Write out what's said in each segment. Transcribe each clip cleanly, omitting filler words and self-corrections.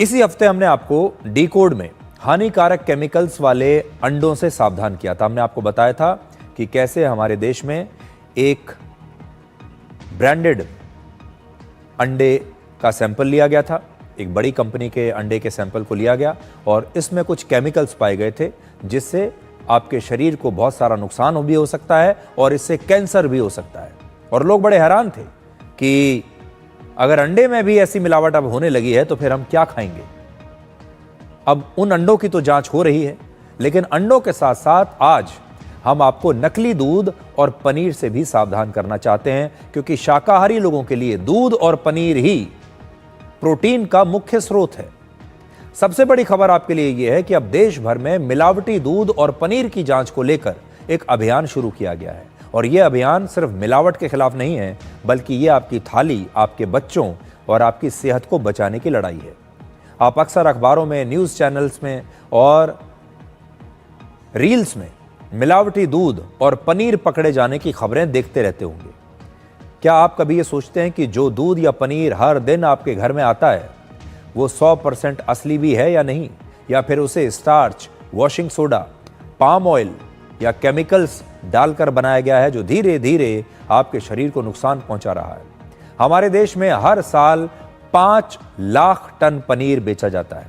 इसी हफ्ते हमने आपको डीकोड में हानिकारक केमिकल्स वाले अंडों से सावधान किया था। हमने आपको बताया था कि कैसे हमारे देश में एक ब्रांडेड अंडे का सैंपल लिया गया था, एक बड़ी कंपनी के अंडे के सैंपल को लिया गया और इसमें कुछ केमिकल्स पाए गए थे जिससे आपके शरीर को बहुत सारा नुकसान भी हो सकता है और इससे कैंसर भी हो सकता है। और लोग बड़े हैरान थे कि अगर अंडे में भी ऐसी मिलावट अब होने लगी है तो फिर हम क्या खाएंगे। अब उन अंडों की तो जांच हो रही है, लेकिन अंडों के साथ साथ आज हम आपको नकली दूध और पनीर से भी सावधान करना चाहते हैं, क्योंकि शाकाहारी लोगों के लिए दूध और पनीर ही प्रोटीन का मुख्य स्रोत है। सबसे बड़ी खबर आपके लिए यह है कि अब देश भर में मिलावटी दूध और पनीर की जांच को लेकर एक अभियान शुरू किया गया है। और यह अभियान सिर्फ मिलावट के खिलाफ नहीं है, बल्कि यह आपकी थाली, आपके बच्चों और आपकी सेहत को बचाने की लड़ाई है। आप अक्सर अखबारों में, न्यूज़ चैनल्स में और रील्स में मिलावटी दूध और पनीर पकड़े जाने की खबरें देखते रहते होंगे। क्या आप कभी ये सोचते हैं कि जो दूध या पनीर हर दिन आपके घर में आता है वो 100% असली भी है या नहीं, या फिर उसे starch, washing soda, palm oil या केमिकल्स डालकर बनाया गया है जो धीरे धीरे आपके शरीर को नुकसान पहुंचा रहा है। हमारे देश में हर साल 5 लाख टन पनीर बेचा जाता है।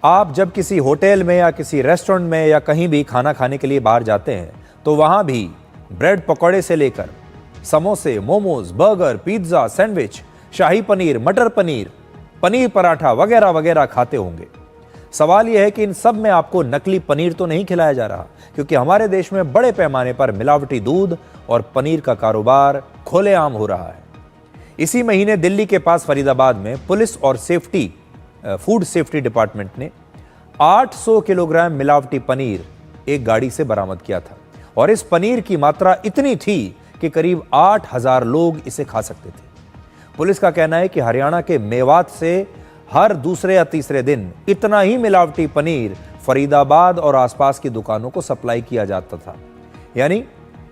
आप जब किसी होटल में या किसी रेस्टोरेंट में या कहीं भी खाना खाने के लिए बाहर जाते हैं तो वहां भी ब्रेड पकौड़े से लेकर समोसे, मोमोज, बर्गर, पिज्जा, सैंडविच, शाही पनीर, मटर पनीर, पनीर पराठा वगैरह वगैरह खाते होंगे। सवाल यह है कि इन सब में आपको नकली पनीर तो नहीं खिलाया जा रहा, क्योंकि हमारे देश में बड़े पैमाने पर मिलावटी दूध और पनीर का कारोबार खुलेआम हो रहा है। इसी महीने दिल्ली के पास फरीदाबाद में पुलिस और फूड सेफ्टी डिपार्टमेंट ने 800 किलोग्राम मिलावटी पनीर एक गाड़ी से बरामद किया था और इस पनीर की मात्रा इतनी थी कि करीब 8000 लोग इसे खा सकते थे। पुलिस का कहना है कि हरियाणा के मेवात से हर दूसरे या तीसरे दिन इतना ही मिलावटी पनीर फरीदाबाद और आसपास की दुकानों को सप्लाई किया जाता था। यानी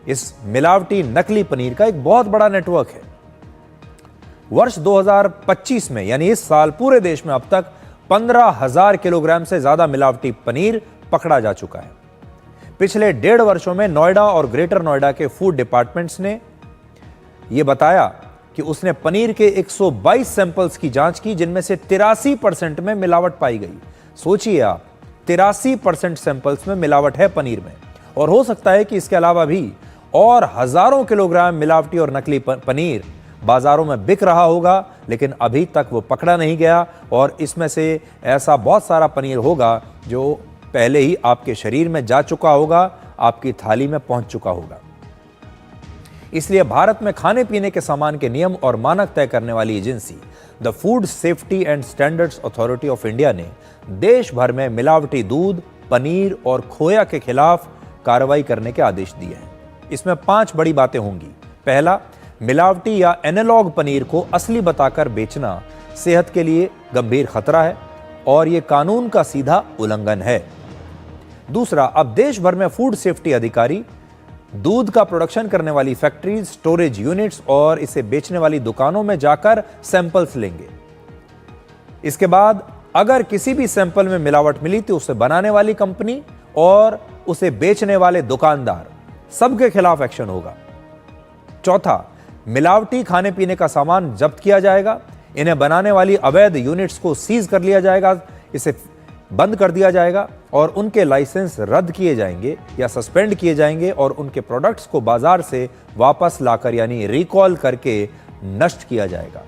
इस मिलावटी नकली पनीर का एक बहुत बड़ा नेटवर्क है। वर्ष 2025 में यानी इस साल पूरे देश में अब तक 15,000 किलोग्राम से ज्यादा मिलावटी पनीर पकड़ा जा चुका है। पिछले 1.5 वर्षों में नोएडा और ग्रेटर नोएडा के फूड डिपार्टमेंट्स ने यह बताया कि उसने पनीर के 122 सैंपल्स की जांच की, जिनमें से 83% में मिलावट पाई गई। सोचिए आप, 83% सैंपल्स में मिलावट है पनीर में। और हो सकता है कि इसके अलावा भी और हजारों किलोग्राम मिलावटी और नकली पनीर बाजारों में बिक रहा होगा, लेकिन अभी तक वो पकड़ा नहीं गया। और इसमें से ऐसा बहुत सारा पनीर होगा जो पहले ही आपके शरीर में जा चुका होगा, आपकी थाली में पहुंच चुका होगा। इसलिए भारत में खाने पीने के सामान के नियम और मानक तय करने वाली agency the food safety and standards authority of India ने देश भर में मिलावटी दूध, पनीर और खोया के खिलाफ कार्रवाई करने के आदेश दिए हैं। इसमें 5 बड़ी बातें होंगी। पहला, मिलावटी या एनालॉग पनीर को असली बताकर बेचना सेहत के लिए गंभीर खतरा है और यह कानून का सीधा उल्लंघन है। दूसरा, अब देश भर में फूड सेफ्टी अधिकारी दूध का प्रोडक्शन करने वाली फैक्ट्रीज, स्टोरेज यूनिट्स और इसे बेचने वाली दुकानों में जाकर सैंपल्स लेंगे। इसके बाद अगर किसी भी सैंपल में मिलावट मिली तो उसे बनाने वाली कंपनी और उसे बेचने वाले दुकानदार सबके खिलाफ एक्शन होगा। चौथा, मिलावटी खाने पीने का सामान जब्त किया जाएगा। इन्हें बनाने वाली अवैध यूनिट्स को सीज कर लिया जाएगा, इसे बंद कर दिया जाएगा और उनके लाइसेंस रद्द किए जाएंगे या सस्पेंड किए जाएंगे और उनके प्रोडक्ट्स को बाजार से वापस लाकर यानी रिकॉल करके नष्ट किया जाएगा।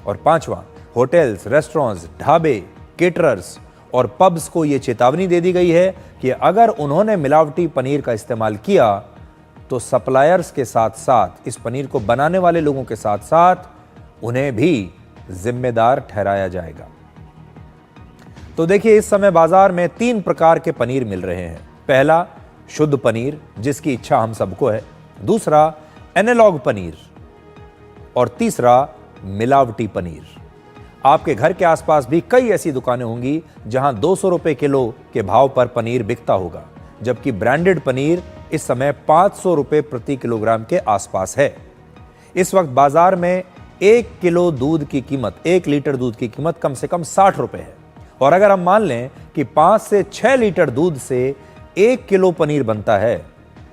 और पांचवा, होटल्स, रेस्टोरेंट्स, ढाबे, केटरर्स और पब्स को यह चेतावनी दे दी गई है कि अगर उन्होंने मिलावटी पनीर का इस्तेमाल किया तो सप्लायर्स के साथ साथ इस पनीर को बनाने वाले लोगों के साथ साथ उन्हें भी जिम्मेदार ठहराया जाएगा। तो देखिए, इस समय बाजार में 3 प्रकार के पनीर मिल रहे हैं। पहला, शुद्ध पनीर, जिसकी इच्छा हम सबको है। दूसरा, एनालॉग पनीर और तीसरा, मिलावटी पनीर। आपके घर के आसपास भी कई ऐसी दुकानें होंगी जहां 200 रुपए किलो के भाव पर पनीर बिकता होगा, जबकि ब्रांडेड पनीर इस समय 500 रुपए प्रति किलोग्राम के आसपास है। इस वक्त बाजार में 1 किलो दूध की कीमत, 1 लीटर दूध की कीमत कम से कम 60 रुपए है। और अगर हम मान लें कि 5 से 6 लीटर दूध से 1 किलो पनीर बनता है,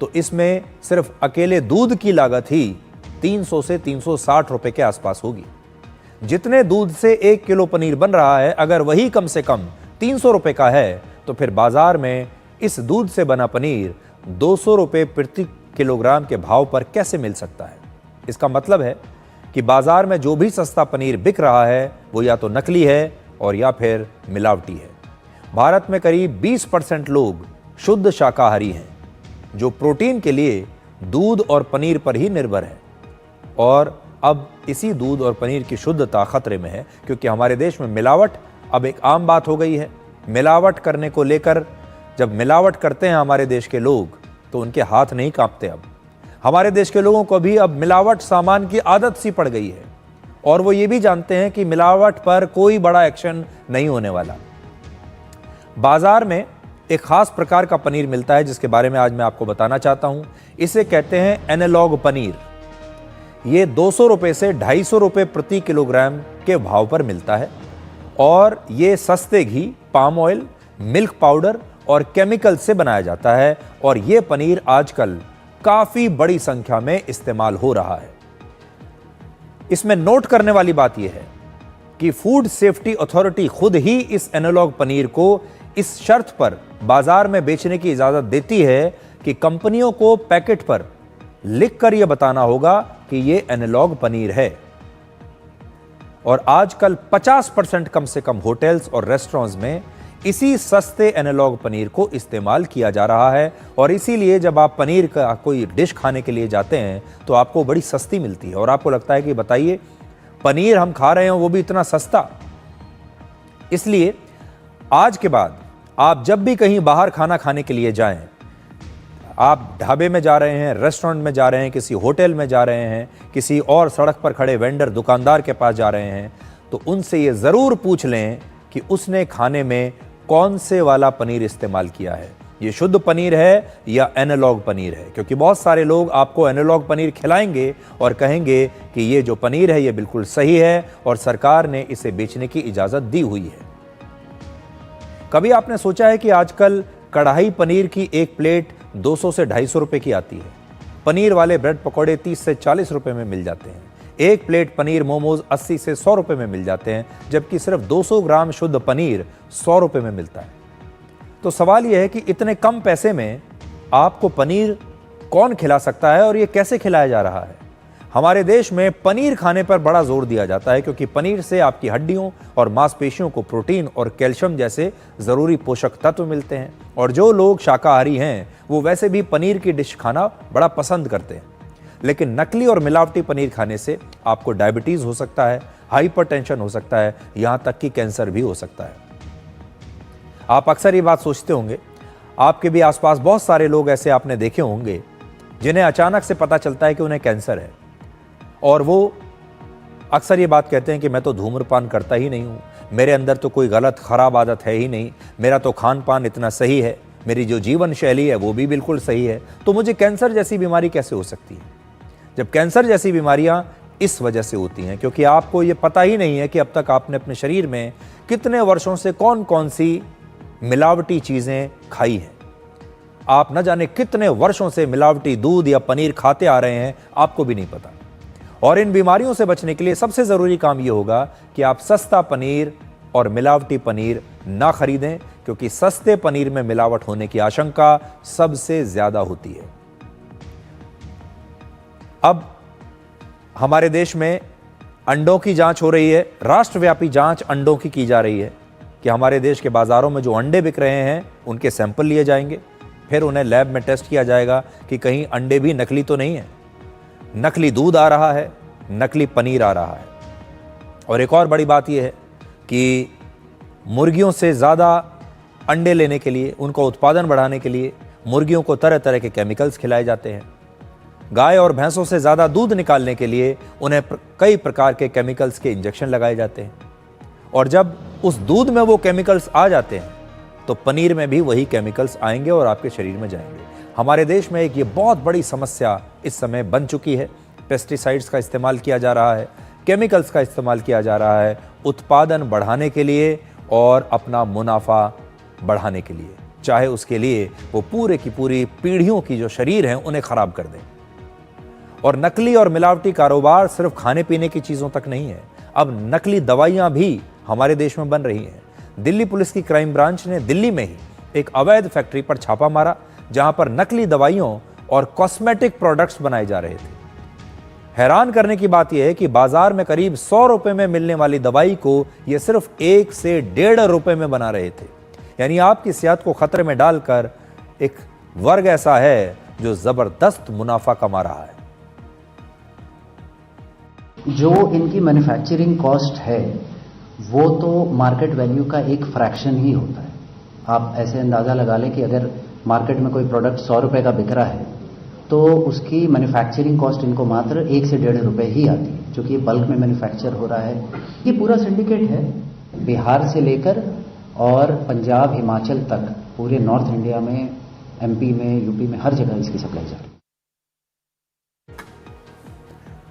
तो इसमें सिर्फ अकेले दूध की लागत ही 300 से 360 रुपए के आसपास होगी। जितने दूध से 1 किलो पनीर बन रहा है, अगर वही कम से कम 300 रुपए का है, तो फिर बाजार में इस दूध से बना पनीर 200 रुपए प्रति किलोग्राम के भाव पर कैसे मिल सकता है? इसका मतलब है कि बाजार में जो भी सस्ता पनीर बिक रहा है वो या तो नकली है और या फिर मिलावटी है। भारत में करीब 20% लोग शुद्ध शाकाहारी हैं, जो प्रोटीन के लिए दूध और पनीर पर ही निर्भर है। और अब इसी दूध और पनीर की शुद्धता खतरे में है, क्योंकि हमारे देश में मिलावट अब एक आम बात हो गई है। मिलावट करने को लेकर जब मिलावट करते हैं हमारे देश के लोग, तो उनके हाथ नहीं कांपते। अब हमारे देश के लोगों को भी अब मिलावट सामान की आदत सी पड़ गई है, और वो ये भी जानते हैं कि मिलावट पर कोई बड़ा एक्शन नहीं होने वाला। बाजार में एक खास प्रकार का पनीर मिलता है, जिसके बारे में आज मैं आपको बताना चाहता हूं। इसे कहते हैं एनालॉग पनीर। ये 200 रुपए से 250 रुपए प्रति किलोग्राम के भाव पर मिलता है, और ये सस्ते घी, पाम ऑयल, मिल्क पाउडर और केमिकल से बनाया जाता है। और ये पनीर आजकल काफी बड़ी संख्या में इस्तेमाल हो रहा है। इसमें नोट करने वाली बात यह है कि फूड सेफ्टी अथॉरिटी खुद ही इस एनालॉग पनीर को इस शर्त पर बाजार में बेचने की इजाजत देती है कि कंपनियों को पैकेट पर लिखकर यह बताना होगा कि यह एनालॉग पनीर है। और आजकल 50% कम से कम होटल्स और रेस्टोरेंट्स में इसी सस्ते एनालॉग पनीर को इस्तेमाल किया जा रहा है। और इसीलिए जब आप पनीर का कोई डिश खाने के लिए जाते हैं तो आपको बड़ी सस्ती मिलती है, और आपको लगता है कि बताइए, पनीर हम खा रहे हैं वो भी इतना सस्ता। इसलिए आज के बाद आप जब भी कहीं बाहर खाना खाने के लिए जाएं, आप ढाबे में जा रहे हैं, रेस्टोरेंट में जा रहे हैं, किसी होटल में जा रहे हैं, किसी और सड़क पर खड़े वेंडर दुकानदार के पास जा रहे हैं, तो उनसे ये ज़रूर पूछ लें कि उसने खाने में कौन से वाला पनीर इस्तेमाल किया है, ये शुद्ध पनीर है या एनालॉग पनीर है। क्योंकि बहुत सारे लोग आपको एनालॉग पनीर खिलाएंगे और कहेंगे कि ये जो पनीर है ये बिल्कुल सही है और सरकार ने इसे बेचने की इजाज़त दी हुई है। कभी आपने सोचा है कि आजकल कढ़ाई पनीर की एक प्लेट 200 से 250 रुपए की आती है। पनीर वाले ब्रेड पकौड़े 30 से 40 रुपए में मिल जाते हैं। एक प्लेट पनीर मोमोज 80 से 100 रुपए में मिल जाते हैं, जबकि सिर्फ 200 ग्राम शुद्ध पनीर 100 रुपए में मिलता है। तो सवाल यह है कि इतने कम पैसे में आपको पनीर कौन खिला सकता है और यह कैसे खिलाया जा रहा है? हमारे देश में पनीर खाने पर बड़ा जोर दिया जाता है, क्योंकि पनीर से आपकी हड्डियों और मांसपेशियों को प्रोटीन और कैल्शियम जैसे ज़रूरी पोषक तत्व मिलते हैं। और जो लोग शाकाहारी हैं वो वैसे भी पनीर की डिश खाना बड़ा पसंद करते हैं। लेकिन नकली और मिलावटी पनीर खाने से आपको डायबिटीज़ हो सकता है, हाइपरटेंशन हो सकता है, यहाँ तक कि कैंसर भी हो सकता है। आप अक्सर ये बात सोचते होंगे, आपके भी आसपास बहुत सारे लोग ऐसे आपने देखे होंगे जिन्हें अचानक से पता चलता है कि उन्हें कैंसर है, और वो अक्सर ये बात कहते हैं कि मैं तो धूम्रपान करता ही नहीं हूँ, मेरे अंदर तो कोई गलत खराब आदत है ही नहीं, मेरा तो खान पान इतना सही है, मेरी जो जीवन शैली है वो भी बिल्कुल सही है, तो मुझे कैंसर जैसी बीमारी कैसे हो सकती है? जब कैंसर जैसी बीमारियां इस वजह से होती हैं क्योंकि आपको ये पता ही नहीं है कि अब तक आपने अपने शरीर में कितने वर्षों से कौन कौन सी मिलावटी चीज़ें खाई हैं। आप न जाने कितने वर्षों से मिलावटी दूध या पनीर खाते आ रहे हैं, आपको भी नहीं पता। और इन बीमारियों से बचने के लिए सबसे ज़रूरी काम ये होगा कि आप सस्ता पनीर और मिलावटी पनीर ना खरीदें, क्योंकि सस्ते पनीर में मिलावट होने की आशंका सबसे ज़्यादा होती है। अब हमारे देश में अंडों की जांच हो रही है, राष्ट्रव्यापी जांच अंडों की जा रही है कि हमारे देश के बाज़ारों में जो अंडे बिक रहे हैं उनके सैंपल लिए जाएंगे, फिर उन्हें लैब में टेस्ट किया जाएगा कि कहीं अंडे भी नकली तो नहीं है। नकली दूध आ रहा है, नकली पनीर आ रहा है। और एक और बड़ी बात यह है कि मुर्गियों से ज़्यादा अंडे लेने के लिए, उनका उत्पादन बढ़ाने के लिए मुर्गियों को तरह तरह के केमिकल्स खिलाए जाते हैं। गाय और भैंसों से ज़्यादा दूध निकालने के लिए उन्हें कई प्रकार के केमिकल्स के इंजेक्शन लगाए जाते हैं। और जब उस दूध में वो केमिकल्स आ जाते हैं तो पनीर में भी वही केमिकल्स आएंगे और आपके शरीर में जाएंगे। हमारे देश में एक ये बहुत बड़ी समस्या इस समय बन चुकी है। पेस्टिसाइड्स का इस्तेमाल किया जा रहा है, केमिकल्स का इस्तेमाल किया जा रहा है उत्पादन बढ़ाने के लिए और अपना मुनाफा बढ़ाने के लिए, चाहे उसके लिए वो पूरे की पूरी पीढ़ियों की जो शरीर हैं उन्हें खराब कर दें। और नकली और मिलावटी कारोबार सिर्फ खाने पीने की चीजों तक नहीं है, अब नकली दवाइयां भी हमारे देश में बन रही हैं। दिल्ली पुलिस की क्राइम ब्रांच ने दिल्ली में ही एक अवैध फैक्ट्री पर छापा मारा, जहां पर नकली दवाइयों और कॉस्मेटिक प्रोडक्ट्स बनाए जा रहे थे। हैरान करने की बात यह है कि बाजार में करीब 100 रुपए में मिलने वाली दवाई को ये सिर्फ 1 से 1.5 रुपए में बना रहे थे। यानी आपकी सेहत को खतरे में डालकर एक वर्ग ऐसा है जो जबरदस्त मुनाफा कमा रहा है। जो इनकी मैन्युफैक्चरिंग कॉस्ट है वो तो मार्केट वैल्यू का एक फ्रैक्शन ही होता है। आप ऐसे अंदाजा लगा लें कि अगर मार्केट में कोई प्रोडक्ट 100 रुपए का बिक रहा है तो उसकी मैन्युफैक्चरिंग कॉस्ट इनको मात्र 1 से 1.5 रुपए ही आती है, क्योंकि ये बल्क में मैन्युफैक्चर हो रहा है। ये पूरा सिंडिकेट है, बिहार से लेकर और पंजाब हिमाचल तक पूरे नॉर्थ इंडिया में, एमपी में, यूपी में, हर जगह इसकी सप्लाई जा रही है।